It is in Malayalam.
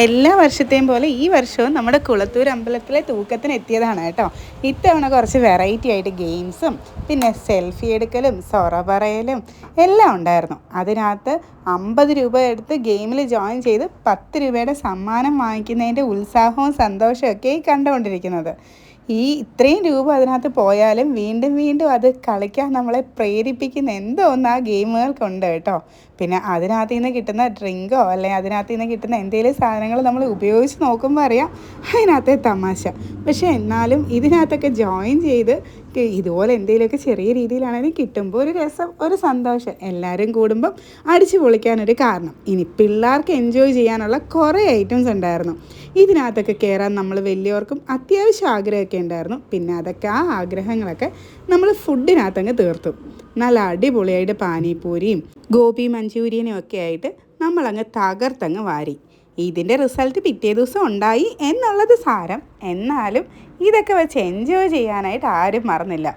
എല്ലാ വർഷത്തെയും പോലെ ഈ വർഷവും നമ്മുടെ കുളത്തൂർ അമ്പലത്തിലെ തൂക്കത്തിന് എത്തിയതാണ് കേട്ടോ. ഇത്തവണ കുറച്ച് വെറൈറ്റി ആയിട്ട് ഗെയിംസും പിന്നെ സെൽഫി എടുക്കലും സൊറ പറയലും എല്ലാം ഉണ്ടായിരുന്നു. അതിനകത്ത് 50 രൂപ എടുത്ത് ഗെയിമിൽ ജോയിൻ ചെയ്ത് 10 രൂപയുടെ സമ്മാനം വാങ്ങിക്കുന്നതിൻ്റെ ഉത്സാഹവും സന്തോഷവും ഒക്കെ കണ്ടുകൊണ്ടിരിക്കുന്നത്. ഇത്രയും രൂപ അതിനകത്ത് പോയാലും വീണ്ടും വീണ്ടും അത് കളിക്കാൻ നമ്മളെ പ്രേരിപ്പിക്കുന്ന എന്തോ ഒന്ന് ആ ഗെയിമുകൾക്കുണ്ട് കേട്ടോ. പിന്നെ അതിനകത്ത് നിന്ന് കിട്ടുന്ന ഡ്രിങ്കോ അല്ലെങ്കിൽ അതിനകത്ത് നിന്ന് കിട്ടുന്ന എന്തെങ്കിലും സാധനങ്ങൾ നമ്മൾ ഉപയോഗിച്ച് നോക്കുമ്പോൾ അറിയാം അതിനകത്തെ തമാശ. പക്ഷേ എന്നാലും ഇതിനകത്തൊക്കെ ജോയിൻ ചെയ്ത് ഇതുപോലെ എന്തെങ്കിലുമൊക്കെ ചെറിയ രീതിയിലാണെങ്കിലും കിട്ടുമ്പോൾ ഒരു രസം, ഒരു സന്തോഷം, എല്ലാവരും കൂടുമ്പം അടിച്ചു പൊളിക്കാനൊരു കാരണം. ഇനി പിള്ളേർക്ക് എൻജോയ് ചെയ്യാനുള്ള കുറേ ഐറ്റംസ് ഉണ്ടായിരുന്നു. ഇതിനകത്തൊക്കെ കയറാൻ നമ്മൾ വലിയവർക്കും അത്യാവശ്യം ആഗ്രഹമൊക്കെ ഉണ്ടായിരുന്നു. പിന്നെ അതൊക്കെ ആ ആഗ്രഹങ്ങളൊക്കെ നമ്മൾ ഫുഡിനകത്തങ്ങ് തീർത്തു. നല്ല അടിപൊളിയായിട്ട് പാനിപൂരിയും ഗോപി മഞ്ചൂരിയനും ഒക്കെ ആയിട്ട് നമ്മളങ്ങ് തകർത്തങ്ങ് വാരി. ഇതിൻ്റെ റിസൾട്ട് പിറ്റേ ദിവസം ഉണ്ടായി എന്നുള്ളത് സാരം. എന്നാലും ഇതൊക്കെ വെച്ച് എൻജോയ് ചെയ്യാനായിട്ട് ആരും മറന്നില്ല.